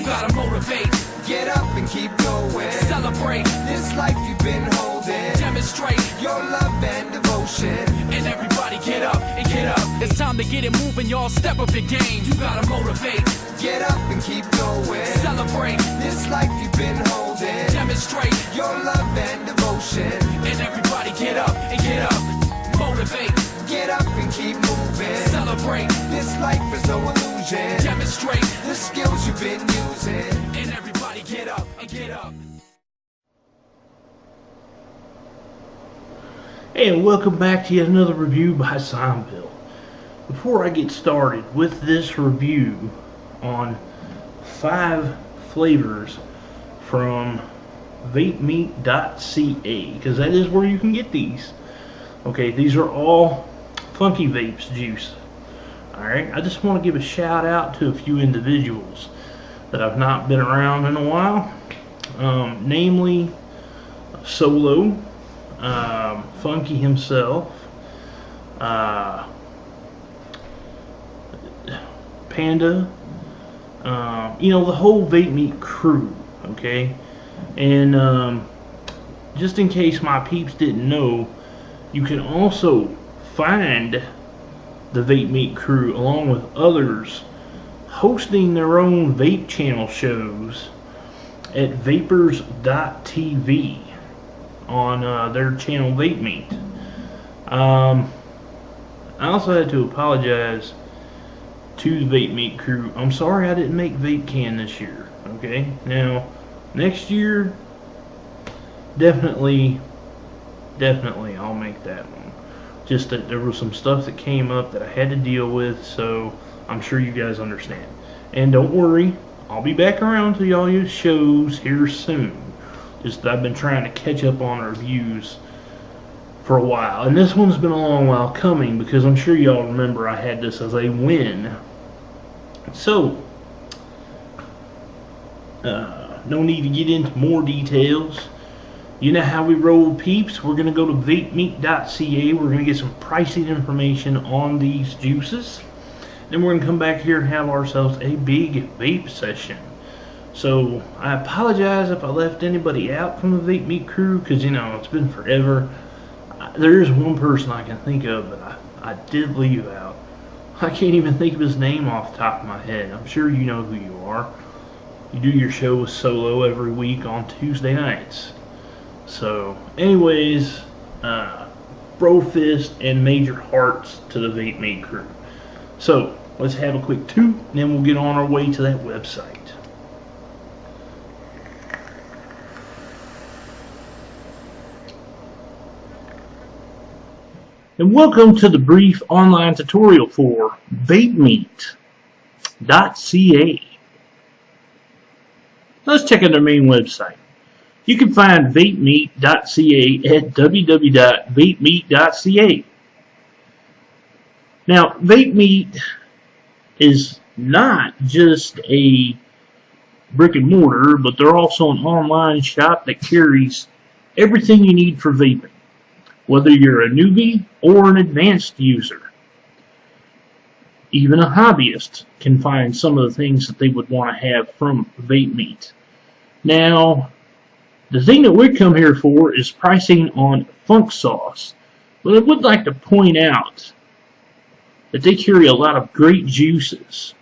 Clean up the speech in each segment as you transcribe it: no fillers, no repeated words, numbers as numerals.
You gotta motivate. Get up and keep going. Celebrate. This life you've been holding. Demonstrate your love and devotion. And everybody get up and get up. It's time to get it moving, y'all. Step up your game. You gotta motivate. Get up and keep going. Celebrate. This life you've been holding. Demonstrate your love and devotion. And everybody get up and get up. Motivate. Get up and keep moving. Celebrate. This life is no illusion. Demonstrate the skills you've been using. And everybody get up and get up. Hey, and welcome back to yet another review by Zombill. Before I get started with this review on 5 flavors from VapeMeet.ca, because that is where you can get these. Okay, these are all Funky Vapes juice. Alright, I just want to give a shout out to a few individuals that I've not been around in a while. Namely, Solo, Funky himself, Panda, you know, the whole VapeMeet crew, okay? And just in case my peeps didn't know, you can also find the VapeMeet crew along with others hosting their own vape channel shows at vapors.tv on their channel VapeMeet. I also had to apologize to the VapeMeet crew. I'm sorry I didn't make Vape Can this year. Okay, now next year definitely I'll make that one. Just that there was some stuff that came up that I had to deal with, so I'm sure you guys understand. And don't worry, I'll be back around to y'all shows here soon. Just I've been trying to catch up on reviews for a while, and this one's been a long while coming because I'm sure y'all remember I had this as a win. So no need to get into more details. You know how we roll, peeps. We're gonna go to VapeMeet.ca. We're gonna get some pricing information on these juices. Then we're gonna come back here and have ourselves a big vape session. So I apologize if I left anybody out from the VapeMeet crew, because you know it's been forever. There is one person I can think of that I did leave out. I can't even think of his name off the top of my head. I'm sure you know who you are. You do your show with Solo every week on Tuesday nights. So anyways, bro fist and major hearts to the VapeMeet crew. So let's have a quick toot, and then we'll get on our way to that website. And welcome to the brief online tutorial for VapeMeet.ca. Let's check out their main website. You can find VapeMeet.ca at www.vapemeet.ca. Now, VapeMeet is not just a brick and mortar, but they're also an online shop that carries everything you need for vaping, whether you're a newbie or an advanced user. Even a hobbyist can find some of the things that they would want to have from VapeMeet. Now, the thing that we come here for is pricing on Funk Sauce. But I would like to point out that they carry a lot of great juices.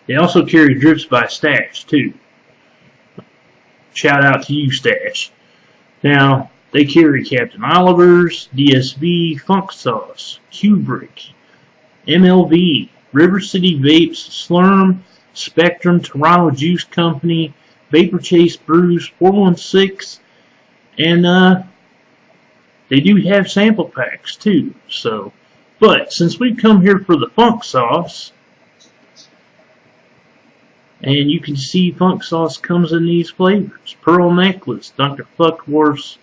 They also carry Drips by Stash, too. Shout out to you, Stash. Now, they carry Captain Oliver's, DSB, Funk Sauce, Kubrick, MLV, River City Vapes, Slurm, Spectrum, Toronto Juice Company, Vapor Chase Brews, 416, and they do have sample packs too. So, but since we've come here for the Funk Sauce, and you can see Funk Sauce comes in these flavors: Pearl Necklace, Dr. Fuckworth's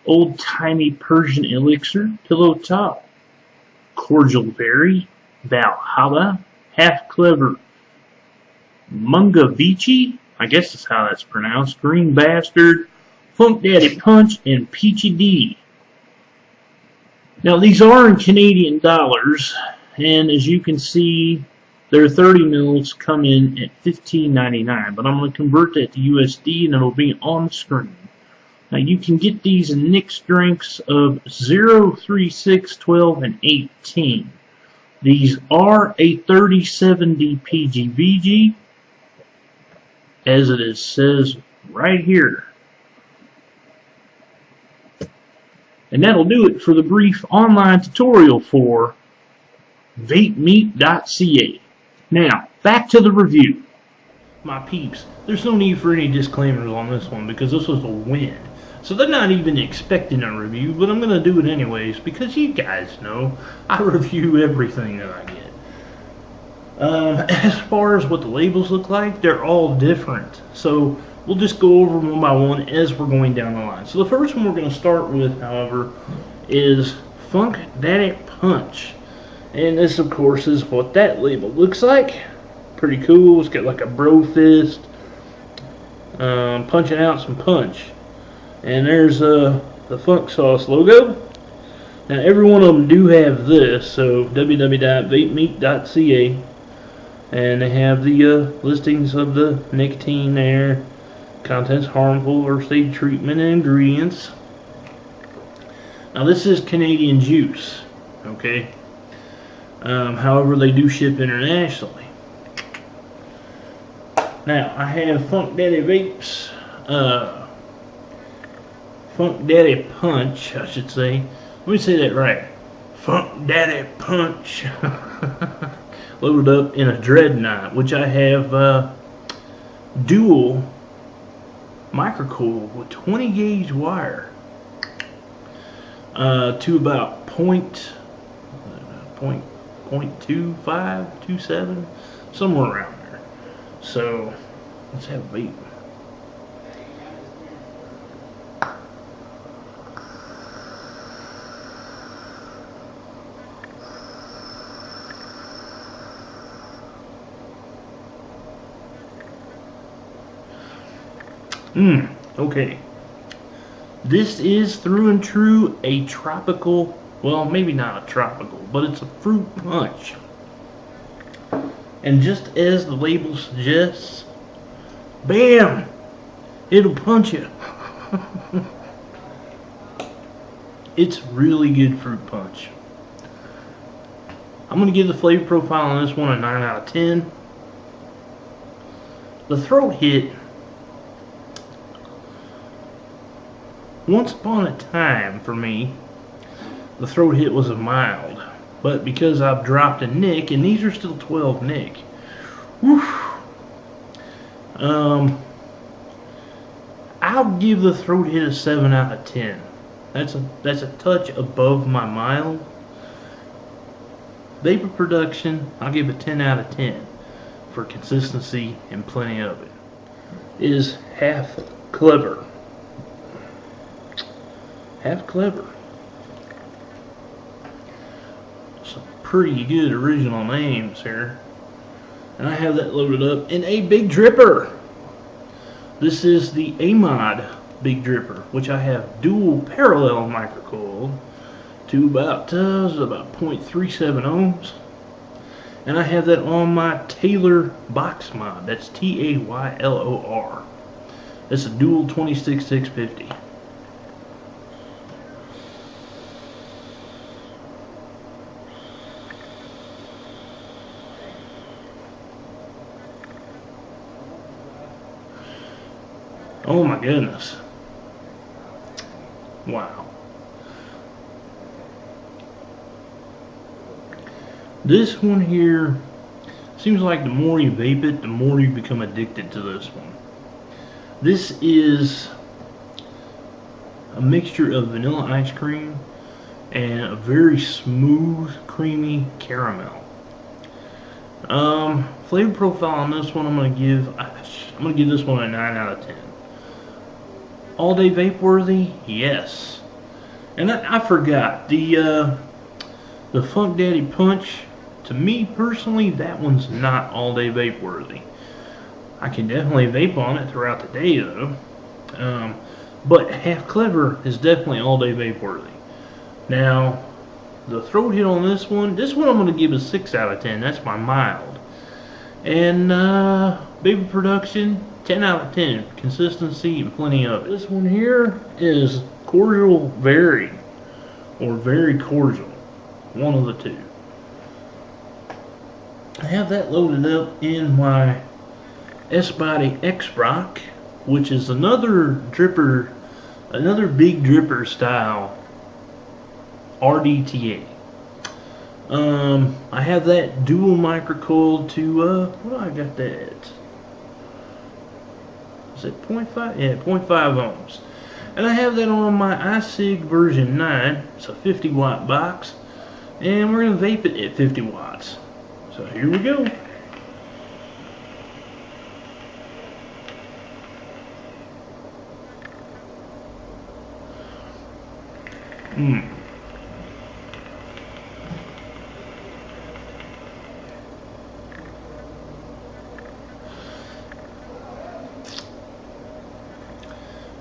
Old Timey Persian Elixir, Pillow Top, Cordial Berry, Valhalla, Half Clever Mungavici, I guess that's how that's pronounced, Green Bastard, Funk Daddy Punch, and Peachy D. Now these are in Canadian dollars, and as you can see, Their 30 mils come in at $15.99, but I'm going to convert that to USD and it'll be on the screen. Now you can get these in Nic Strengths of 0, 3, 6, 12, and 18. These are a 3070 PGVG, as it says right here. And that'll do it for the brief online tutorial for VapeMeet.ca. Now, back to the review. My peeps, there's no need for any disclaimers on this one because this was a win. So they're not even expecting a review, but I'm going to do it anyways because you guys know I review everything that I get. As far as what the labels look like, they're all different. So we'll just go over one by one as we're going down the line. So the first one we're going to start with, however, is Funk Daddy Punch. And this, of course, is what that label looks like. Pretty cool. It's got like a bro fist punching out some punch. And there's the Funk Sauce logo. Now, every one of them do have this. So, www.vapemeet.ca. And they have the listings of the nicotine there. Contents harmful or safe treatment and ingredients. Now, this is Canadian juice. Okay. However, they do ship internationally. Now, I have Funk Daddy Vapes, Funk Daddy Punch, I should say. Let me say that right. Funk Daddy Punch. Loaded up in a Dreadnought, which I have dual microcoil with 20 gauge wire to about 0.25, 0.27, somewhere around there. So let's have a vape. Okay. This is through and true a tropical, well, maybe not a tropical, but it's a fruit punch. And just as the label suggests, bam! It'll punch you. It's really good fruit punch. I'm going to give the flavor profile on this one a 9 out of 10. The throat hit, once upon a time for me, the throat hit was a mild. But because I've dropped a Nic, and these are still 12 Nic, I'll give the throat hit a 7 out of 10. That's a touch above my mild. Vapor production, I'll give it 10 out of 10 for consistency and plenty of it. It is half clever. Half clever. Some pretty good original names here. And I have that loaded up in a big dripper. This is the A-Mod big dripper, which I have dual parallel microcoil to about 0.37 ohms. And I have that on my Taylor box mod. That's Taylor. That's a dual 26650. Oh my goodness. Wow. This one here, seems like the more you vape it, the more you become addicted to this one. This is a mixture of vanilla ice cream and a very smooth, creamy caramel. Flavor profile on this one, I'm gonna give this one a 9 out of 10. All day vape worthy? Yes. And I forgot the Funk Daddy Punch. To me personally, that one's not all day vape worthy. I can definitely vape on it throughout the day though. But Half Clever is definitely all day vape worthy. Now, the throat hit on this one I'm going to give a 6 out of 10. That's my mild. And baby production, 10 out of 10. Consistency and plenty of it. This one here is cordial very, or very cordial. One of the two. I have that loaded up in my S-Body X-Rock, which is another dripper, another big dripper style RDTA. I have that dual microcoil to, what do I got that? Is it 0.5? Yeah, 0.5 ohms. And I have that on my E-Cig version 9. It's a 50 watt box. And we're going to vape it at 50 watts. So here we go.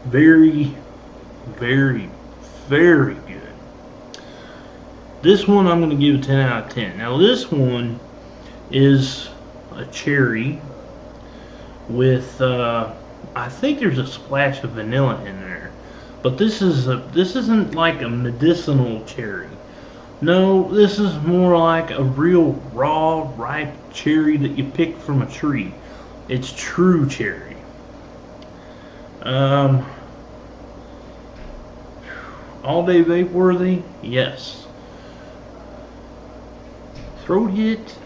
Very, very, very good. This one I'm going to give a 10 out of 10. Now this one is a cherry with I think there's a splash of vanilla in there, but this isn't like a medicinal cherry. No, this is more like a real raw, ripe cherry that you pick from a tree. It's true cherry. All day vape worthy? Yes. Throat hit.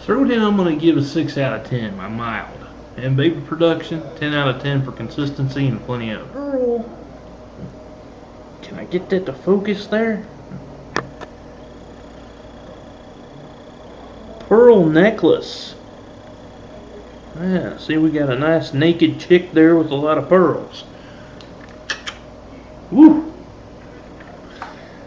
Throat hit I'm going to give a 6 out of 10, my mild. And vapor production, 10 out of 10 for consistency and plenty of it. Can I get that to focus there? Pearl necklace. Yeah, see, we got a nice naked chick there with a lot of pearls. Woo!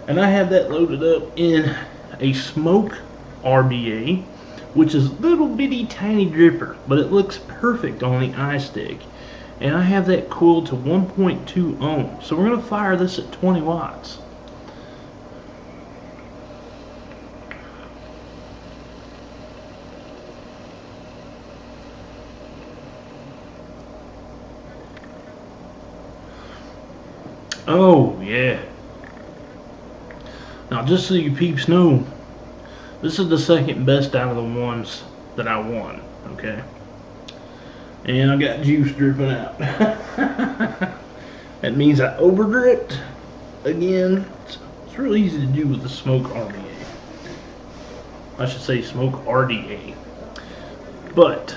And I have that loaded up in a smoke RBA, which is little bitty tiny dripper, but it looks perfect on the iStick. And I have that cooled to 1.2 ohms. So we're going to fire this at 20 watts. Oh, yeah. Now, just so you peeps know, this is the second best out of the ones that I won, okay? And I got juice dripping out. That means I overdripped. Again, it's real easy to do with the smoke RDA. I should say smoke RDA. But,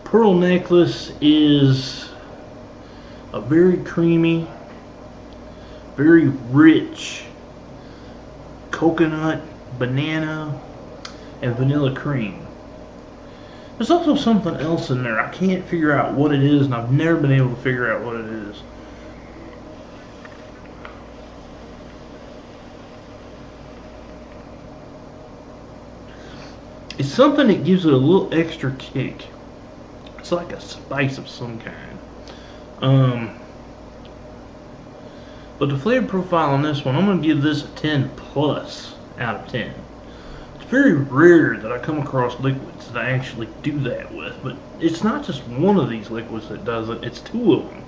pearl necklace is a very creamy, very rich coconut, banana, and vanilla cream. There's also something else in there. I can't figure out what it is, and I've never been able to figure out what it is. It's something that gives it a little extra kick. It's like a spice of some kind. But the flavor profile on this one, I'm going to give this a 10 plus out of 10. It's very rare that I come across liquids that I actually do that with, but it's not just one of these liquids that does it, it's two of them.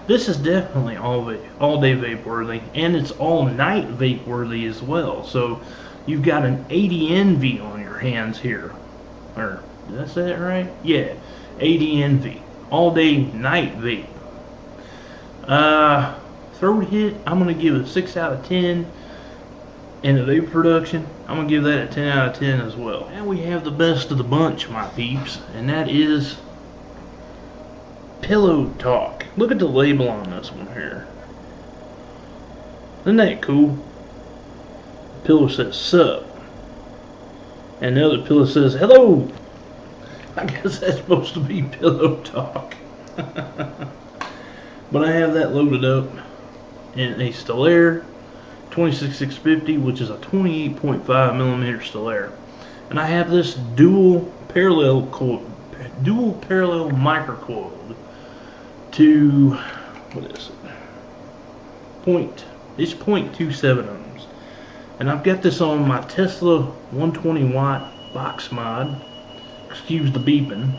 This is definitely all day vape worthy, and it's all night vape worthy as well. So you've got an 80 NV on your hands here. Or, did I say that right? Yeah, 80 NV. All day night vape. Throat hit, I'm going to give it a 6 out of 10. And the vapor production, I'm going to give that a 10 out of 10 as well. Now we have the best of the bunch, my peeps, and that is Pillow Talk. Look at the label on this one here. Isn't that cool? The pillow says sup, and the other pillow says hello. I guess that's supposed to be Pillow Talk. But I have that loaded up in a Stellaire 26650, which is a 28.5 millimeter Stellaire, and I have this dual parallel microcoiled to, what is it? It's 0.27 ohms. And I've got this on my Tesla 120 watt box mod. Excuse the beeping.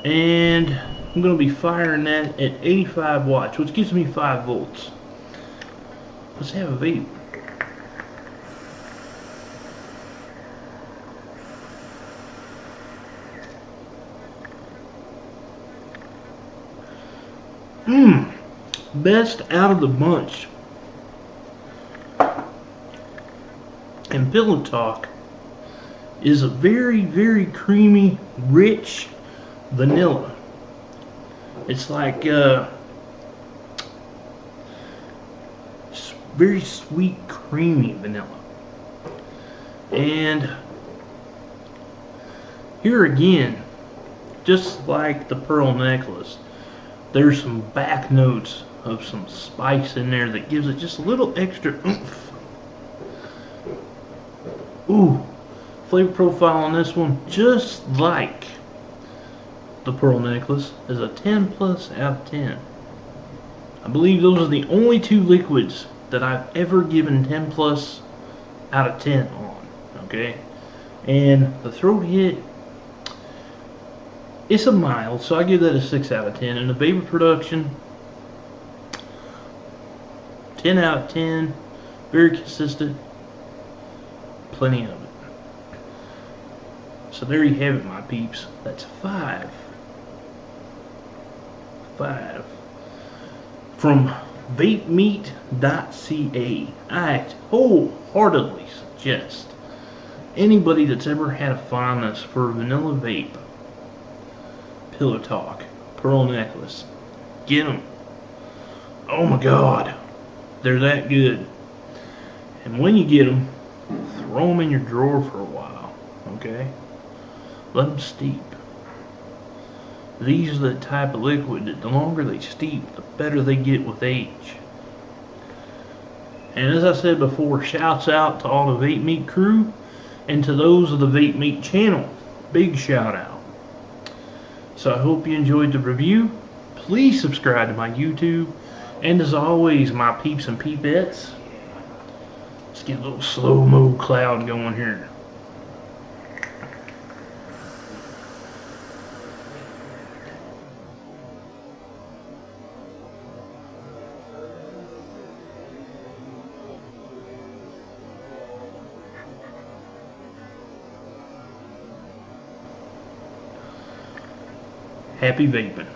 And I'm going to be firing that at 85 watts, which gives me 5 volts. Let's have a vape. Best out of the bunch. And Pillow Talk is a very, very creamy, rich vanilla. It's like very sweet, creamy vanilla. And here again, just like the pearl necklace, there's some back notes of some spice in there that gives it just a little extra oomph. Ooh, flavor profile on this one, just like the pearl necklace, is a 10 plus out of 10. I believe those are the only two liquids that I've ever given 10 plus out of 10 on. Okay, and the throat hit, it's a mild, so I give that a 6 out of 10. And the vapor production, 10 out of 10, very consistent, plenty of it. So there you have it, my peeps. That's 5 from VapeMeet.ca. I wholeheartedly suggest anybody that's ever had a fondness for vanilla vape, Pillow Talk, pearl necklace, get them. Oh my God, they're that good. And when you get them, throw them in your drawer for a while, okay? Let them steep. These are the type of liquid that the longer they steep, the better they get with age. And as I said before, shouts out to all the Vape Meet crew and to those of the Vape Meet channel. Big shout out. So I hope you enjoyed the review. Please subscribe to my YouTube. And as always, my peeps and peepettes, let's get a little slow-mo cloud going here. Happy vaping.